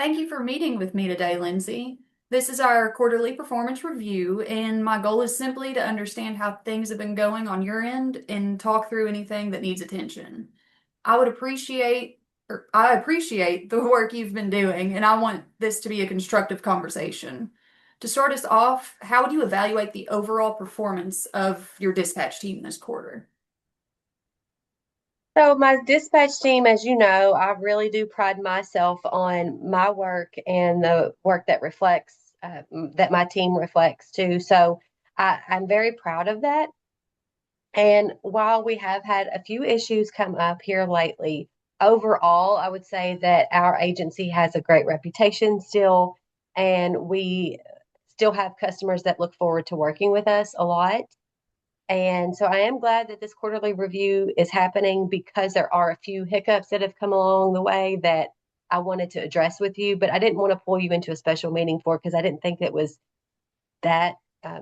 Thank you for meeting with me today, Lindsay. This is our quarterly performance review, and my goal is simply to understand how things have been going on your end and talk through anything that needs attention. I appreciate the work you've been doing, and I want this to be a constructive conversation. To start us off, how would you evaluate the overall performance of your dispatch team this quarter? So my dispatch team, as you know, I really do pride myself on my work and the work that reflects that my team reflects too. So I'm very proud of that. And while we have had a few issues come up here lately, overall, I would say that our agency has a great reputation still, and we still have customers that look forward to working with us a lot. And so I am glad that this quarterly review is happening because there are a few hiccups that have come along the way that I wanted to address with you, but I didn't want to pull you into a special meeting for because I didn't think it was that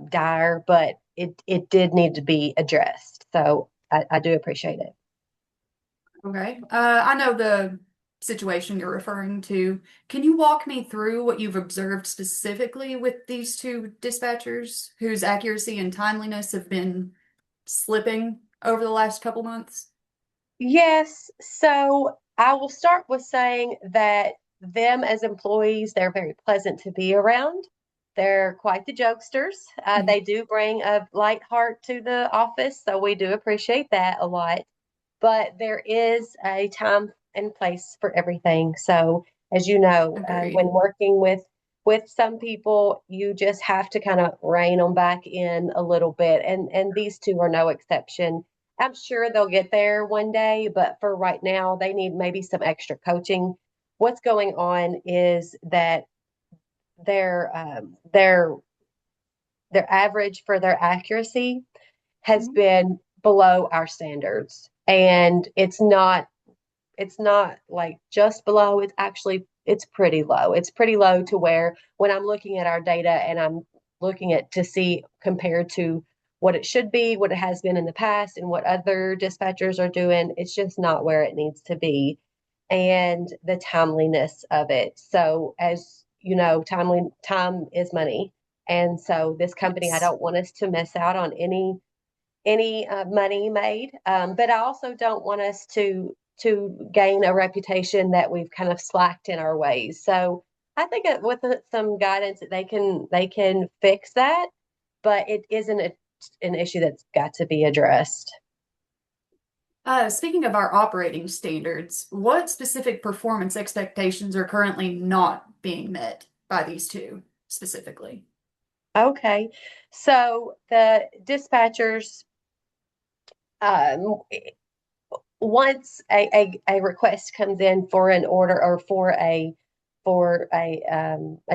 dire, but it did need to be addressed. So I do appreciate it. Okay. I know the situation you're referring to. Can you walk me through what you've observed specifically with these two dispatchers whose accuracy and timeliness have been slipping over the last couple months? Yes. So I will start with saying that them as employees, they're very pleasant to be around. They're quite the jokesters. They do bring a light heart to the office, so we do appreciate that a lot. But there is a time and place for everything. So, as you know, when Agreed. working with some people, you just have to kind of rein them back in a little bit, and these two are no exception. I'm sure they'll get there one day, but for right now, they need maybe some extra coaching. What's going on is that their um, their their average for their accuracy has Mhm. been below our standards, and it's not like just below, it's pretty low. It's pretty low to where when I'm looking at our data and I'm looking at to see compared to what it should be, what it has been in the past, and what other dispatchers are doing, it's just not where it needs to be. And the timeliness of it. So as you know, time is money. And so this company, I Yes. don't want us to miss out on any money made. But I also don't want us to gain a reputation that we've kind of slacked in our ways. So I think that with some guidance that they can fix that, but it isn't an issue that's got to be addressed. Speaking of our operating standards, what specific performance expectations are currently not being met by these two specifically? Okay, so the dispatchers, um, once a request comes in for an order or for a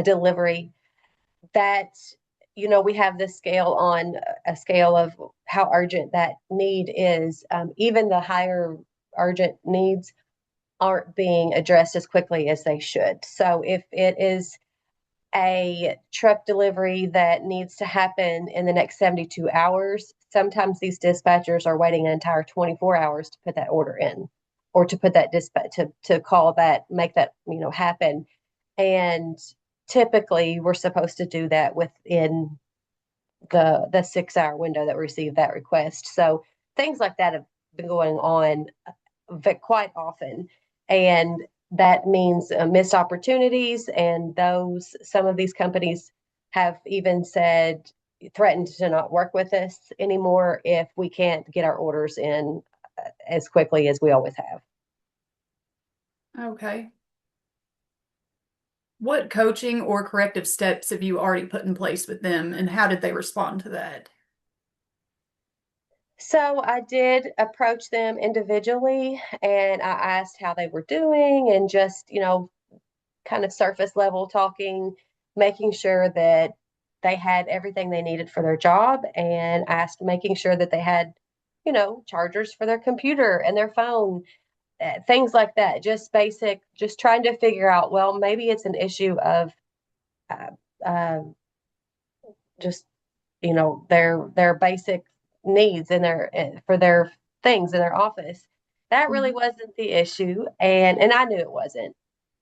delivery, that we have this scale on a scale of how urgent that need is. Even the higher urgent needs aren't being addressed as quickly as they should. So if it is a truck delivery that needs to happen in the next 72 hours, sometimes these dispatchers are waiting an entire 24 hours to put that order in or to put that dispatch to call that, make that, happen. And typically we're supposed to do that within the 6 hour window that we received that request. So things like that have been going on quite often, and that means missed opportunities. And those some of these companies have even said threatened to not work with us anymore if we can't get our orders in as quickly as we always have. Okay. What coaching or corrective steps have you already put in place with them, and how did they respond to that? So I did approach them individually and I asked how they were doing and just, kind of surface level talking, making sure that they had everything they needed for their job, and asked, making sure that they had, chargers for their computer and their phone, things like that. Just basic, just trying to figure out, well, maybe it's an issue of uh, uh, just, their basic needs in their for their things in their office. That really Mhm. wasn't the issue, and I knew it wasn't.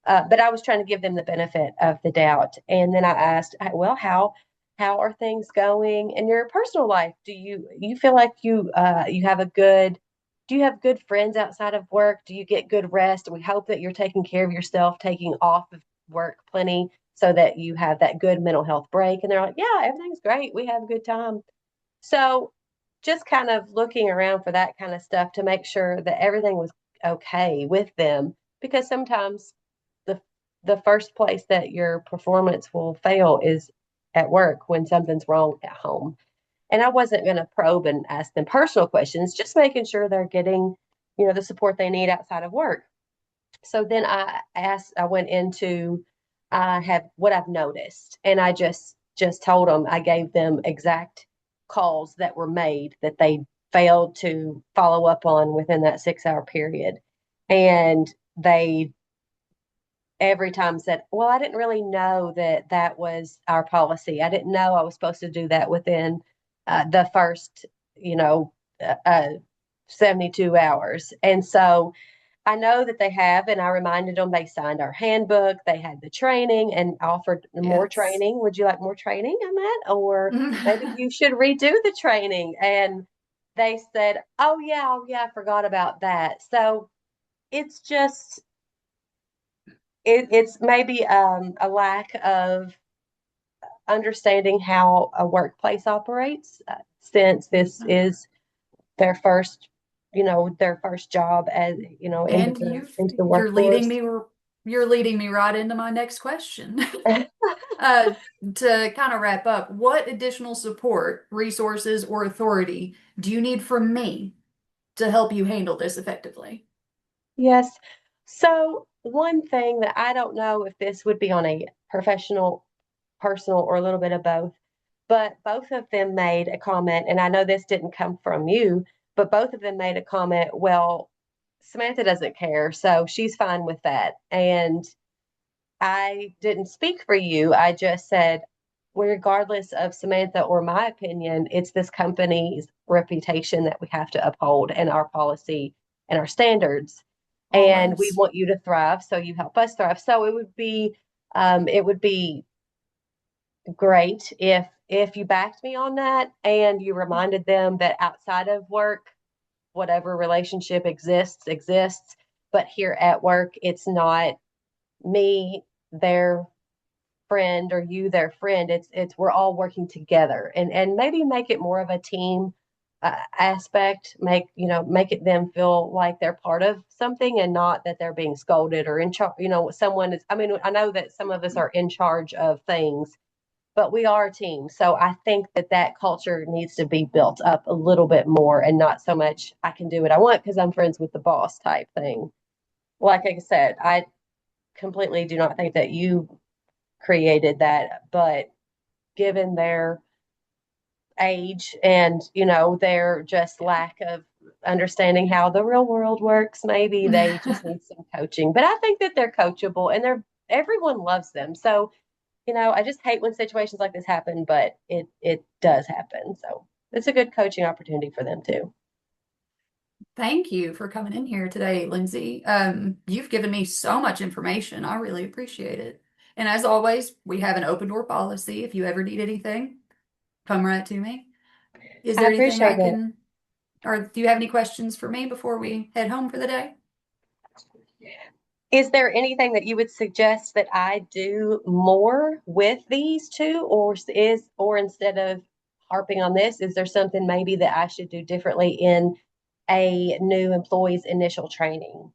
But I was trying to give them the benefit of the doubt. And then I asked, well, how are things going in your personal life? Do you feel like you have a good do you have good friends outside of work? Do you get good rest? We hope that you're taking care of yourself, taking off of work plenty so that you have that good mental health break. And they're like, yeah, everything's great. We have a good time. So just kind of looking around for that kind of stuff to make sure that everything was okay with them, because sometimes the the first place that your performance will fail is at work when something's wrong at home. And I wasn't going to probe and ask them personal questions, just making sure they're getting, the support they need outside of work. So then I went into, I have what I've noticed, and I just told them, I gave them exact calls that were made that they failed to follow up on within that 6 hour period. And they every time said, well, I didn't really know that that was our policy. I didn't know I was supposed to do that within the first, you know, uh, uh, 72 hours. And so I know that they have, and I reminded them they signed our handbook, they had the training and offered more Yes. training. Would you like more training on that? Or maybe you should redo the training. And they said, oh, yeah, I forgot about that. So it's just, it's maybe a lack of understanding how a workplace operates, since this is their first, their first job as into And the into the you're leading workforce. me you're leading me right into my next question. Uh, to kind of wrap up, what additional support, resources, or authority do you need from me to help you handle this effectively? Yes. So one thing that I don't know if this would be on a professional, personal, or a little bit of both, but both of them made a comment, and I know this didn't come from you, but both of them made a comment, well, Samantha doesn't care, so she's fine with that. And I didn't speak for you. I just said, regardless of Samantha or my opinion, it's this company's reputation that we have to uphold, and our policy and our standards. And we Always. want you to thrive, so you help us thrive. So it would be great if you backed me on that and you reminded them that outside of work, whatever relationship exists, but here at work, it's not me, their friend, or you, their friend. It's we're all working together, and maybe make it more of a team aspect. Make it them feel like they're part of something and not that they're being scolded or in charge. Someone is. I mean, I know that some of us are in charge of things, but we are a team. So I think that that culture needs to be built up a little bit more, and not so much I can do what I want because I'm friends with the boss type thing. Like I said, I completely do not think that you created that, but given their age and their just lack of understanding how the real world works, maybe they just need some coaching. But I think that they're coachable, and everyone loves them. So I just hate when situations like this happen, but it does happen. So it's a good coaching opportunity for them too. Thank you for coming in here today, Lindsay. You've given me so much information. I really appreciate it. And as always, we have an open door policy. If you ever need anything, come right to me. Is I there anything appreciate I it. can, or do you have any questions for me before we head home for the day? Is there anything that you would suggest that I do more with these two, or instead of harping on this, is there something maybe that I should do differently in a new employee's initial training?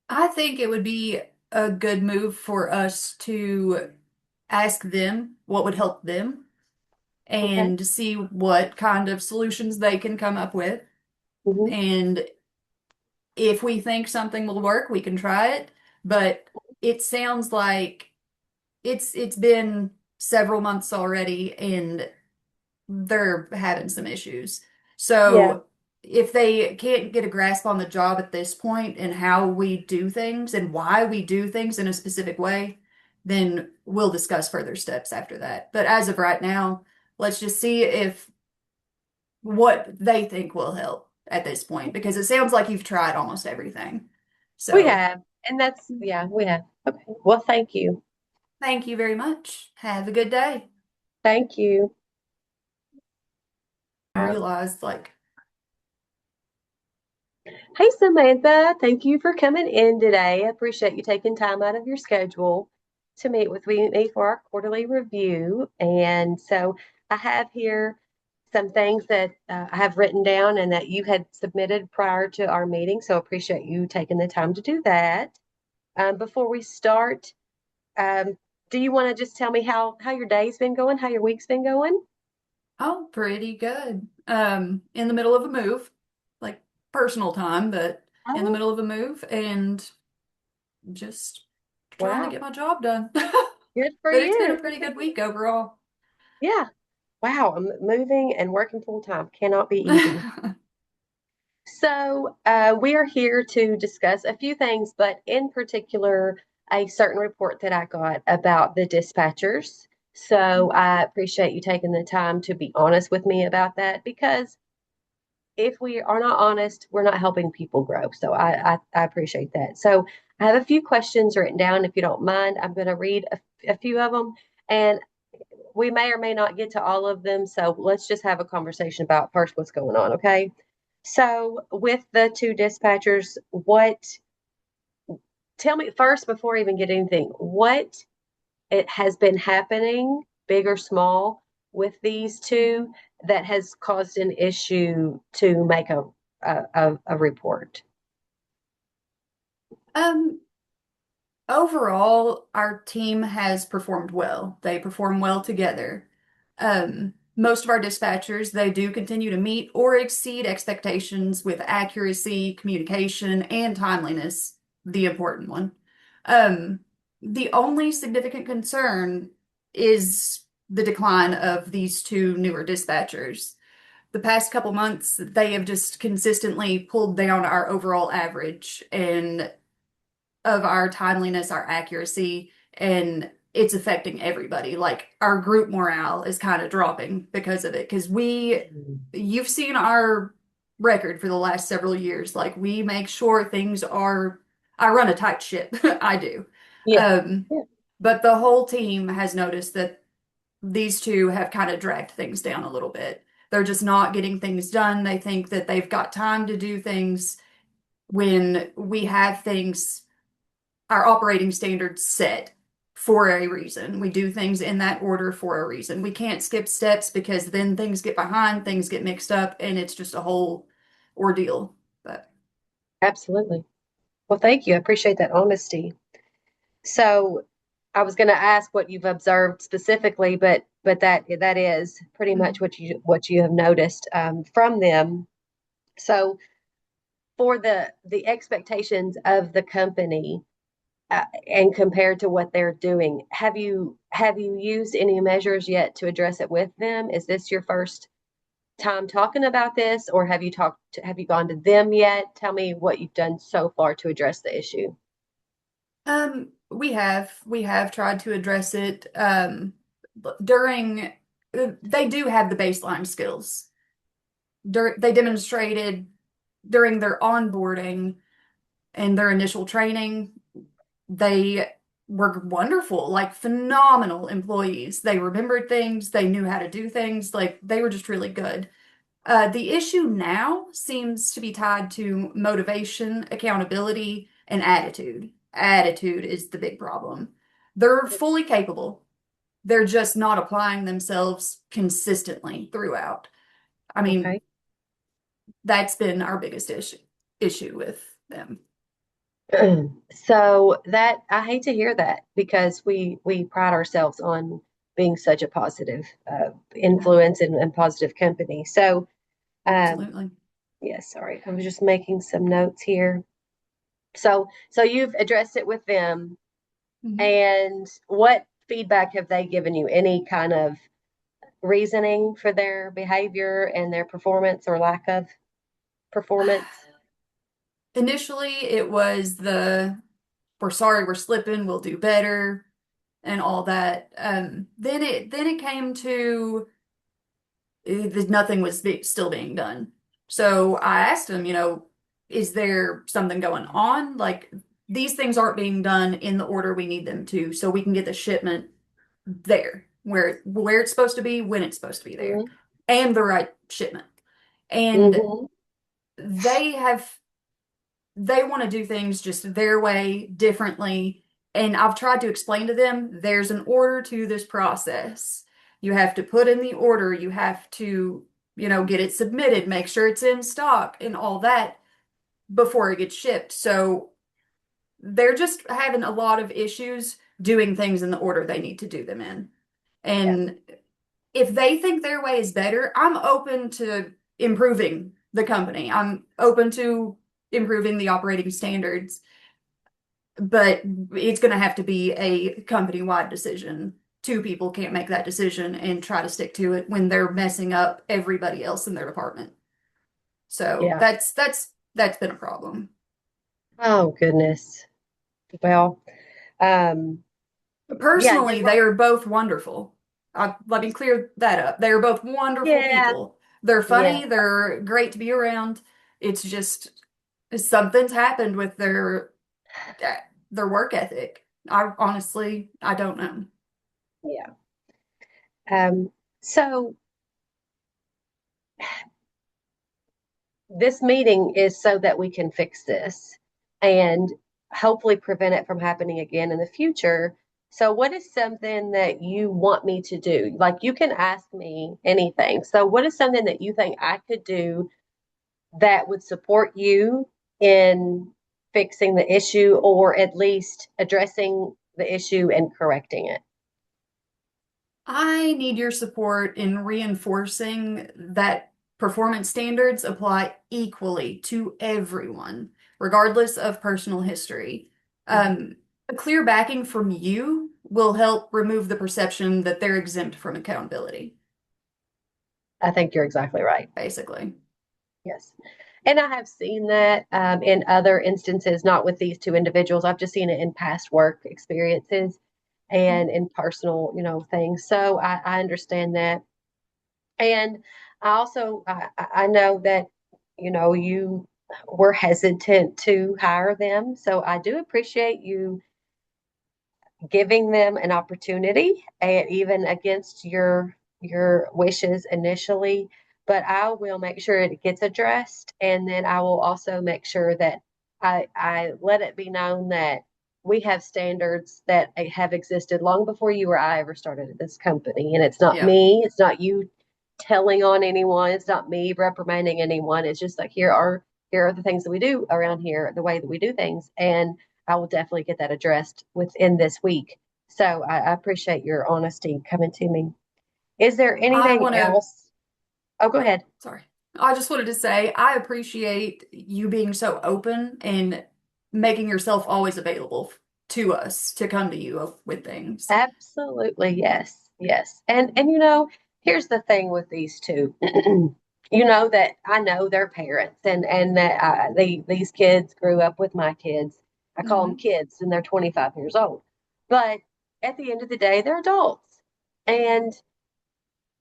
I think it would be a good move for us to ask them what would help them Okay. and see what kind of solutions they can come up with. Hmm. And if we think something will work, we can try it. But it sounds like it's been several months already and they're having some issues. Yeah. So if they can't get a grasp on the job at this point and how we do things and why we do things in a specific way, then we'll discuss further steps after that. But as of right now, let's just see if what they think will help at this point because it sounds like you've tried almost everything. We So, have. And that's, yeah, we have. Okay. Well, thank you. Thank you very much. Have a good day. Thank you. I realized, like, Hey, Samantha, thank you for coming in today. I appreciate you taking time out of your schedule to meet with me for our quarterly review. And so I have here some things that I have written down and that you had submitted prior to our meeting. So I appreciate you taking the time to do that. Before we start, um, do you want to just tell me how your day's been going, how your week's been going? oh, pretty good. In the middle of a move, like personal time, but in the Oh, middle of a move and just trying to wow. get my job done. Good for But it's been a you. pretty good week overall. Yeah. Wow. Moving and working full time cannot be easy. So, we are here to discuss a few things, but in particular, a certain report that I got about the dispatchers. So, I appreciate you taking the time to be honest with me about that because if we are not honest, we're not helping people grow. So, I appreciate that. So, I have a few questions written down. If you don't mind, I'm going to read a few of them, and we may or may not get to all of them. So, let's just have a conversation about first what's going on, okay? So, with the two dispatchers, tell me first before I even get anything, what it has been happening, big or small, with these two that has caused an issue to make a report? Um, Overall, our team has performed well. They perform well together. Most of our dispatchers, they do continue to meet or exceed expectations with accuracy, communication, and timeliness, the important one. Um, the only significant concern is the decline of these two newer dispatchers. The past couple months, they have just consistently pulled down our overall average, and of our timeliness, our accuracy, and it's affecting everybody. Like our group morale is kind of dropping because of it. Because you've seen our record for the last several years. Like we make sure things are, I run a tight ship. I do. Yeah. Um, Yeah. but the whole team has noticed that these two have kind of dragged things down a little bit. They're just not getting things done. They think that they've got time to do things when we have things, our operating standards set for a reason. We do things in that order for a reason. We can't skip steps because then things get behind, things get mixed up, and it's just a whole ordeal. But Absolutely. Well, thank you. I appreciate that honesty. So, I was going to ask what you've observed specifically, but that is pretty much mhm. what you have noticed from them. So, for the expectations of the company and compared to what they're doing, have you used any measures yet to address it with them? Is this your first time talking about this, or have you gone to them yet? Tell me what you've done so far to address the issue. We have tried to address it during they do have the baseline skills. They demonstrated during their onboarding and their initial training. They were wonderful, like phenomenal employees. They remembered things, they knew how to do things, like they were just really good. The issue now seems to be tied to motivation, accountability, and attitude. Attitude is the big problem. They're fully capable. They're just not applying themselves consistently throughout. I mean, Okay. that's been our biggest issue with them. So that I hate to hear that because we pride ourselves on being such a positive Yeah, influence and positive company. So um, absolutely. yeah, sorry, I was just making some notes here. So you've addressed it with them, Mhm. and what feedback have they given you? Any kind of reasoning for their behavior and their performance or lack of performance? Initially, it was we're sorry we're slipping, we'll do better and all that. Then it came to that nothing was still being done. So I asked him, is there something going on? Like, these things aren't being done in the order we need them to, so we can get the shipment there where it's supposed to be, when it's supposed to be there, Mhm. and the right shipment. And Mhm. they have they want to do things just their way, differently. And I've tried to explain to them there's an order to this process. You have to put in the order, you have to, get it submitted, make sure it's in stock and all that before it gets shipped. So they're just having a lot of issues doing things in the order they need to do them in. Yeah. And if they think their way is better, I'm open to improving the company. I'm open to improving the operating standards, but it's going to have to be a company-wide decision. Two people can't make that decision and try to stick to it when they're messing up everybody else in their department. So Yeah. that's been a problem. Oh goodness. Well, um, yeah, you're Personally, they right. are both wonderful. Let me clear that up. They are both wonderful Yeah. people. They're Yeah. funny, they're great to be around. It's just something's happened with their work ethic. I don't know. Yeah. So this meeting is so that we can fix this and hopefully prevent it from happening again in the future. So, what is something that you want me to do? Like, you can ask me anything. So, what is something that you think I could do that would support you in fixing the issue or at least addressing the issue and correcting it? I need your support in reinforcing that performance standards apply equally to everyone, regardless of personal history. Mhm. A clear backing from you will help remove the perception that they're exempt from accountability, I think you're exactly right. basically. Yes. And I have seen that in other instances, not with these two individuals. I've just seen it in past work experiences and in personal, things. So I understand that. And I know that, you were hesitant to hire them. So I do appreciate you giving them an opportunity, and even against your wishes initially. But I will make sure it gets addressed, and then I will also make sure that I let it be known that we have standards that have existed long before you or I ever started at this company. And it's not Yeah. me, it's not you telling on anyone, it's not me reprimanding anyone. It's just like here are the things that we do around here, the way that we do things. And I will definitely get that addressed within this week. So I appreciate your honesty coming to me. Is there I anything want to else? Oh, go ahead. Sorry. I just wanted to say I appreciate you being so open and making yourself always available to us to come to you with things. Absolutely, yes, yes. And here's the thing with these two. That I know their parents, and that these kids grew up with my kids. I call them Hmm. kids, and they're 25 years old. But at the end of the day, they're adults, and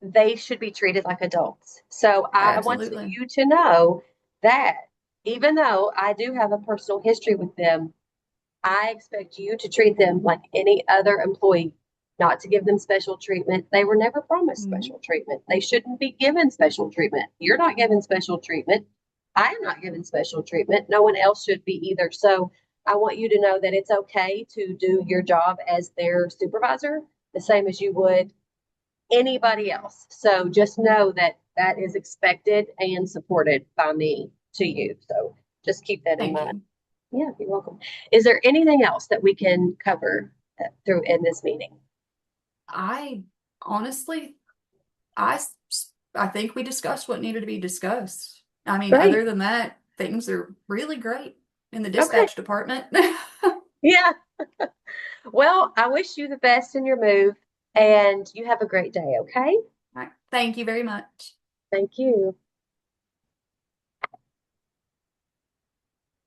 they should be treated like adults. So I want Absolutely. you to know that even though I do have a personal history with them, I expect you to treat them like any other employee, not to give them special treatment. They were never promised Hmm. special treatment. They shouldn't be given special treatment. You're not given special treatment. I am not given special treatment. No one else should be either. So I want you to know that it's okay to do your job as their supervisor, the same as you would anybody else. So just know that that is expected and supported by me to you. So just keep that in Thank mind. you. Yeah, you're welcome. Is there anything else that we can cover through in this meeting? I honestly, I, I think we discussed what needed to be discussed. I mean, Great. other than that, things are really great in the Okay. dispatch department. All Yeah. Well, I wish you the best in your move and you have a great day. Okay. right. Thank you very much. Thank you.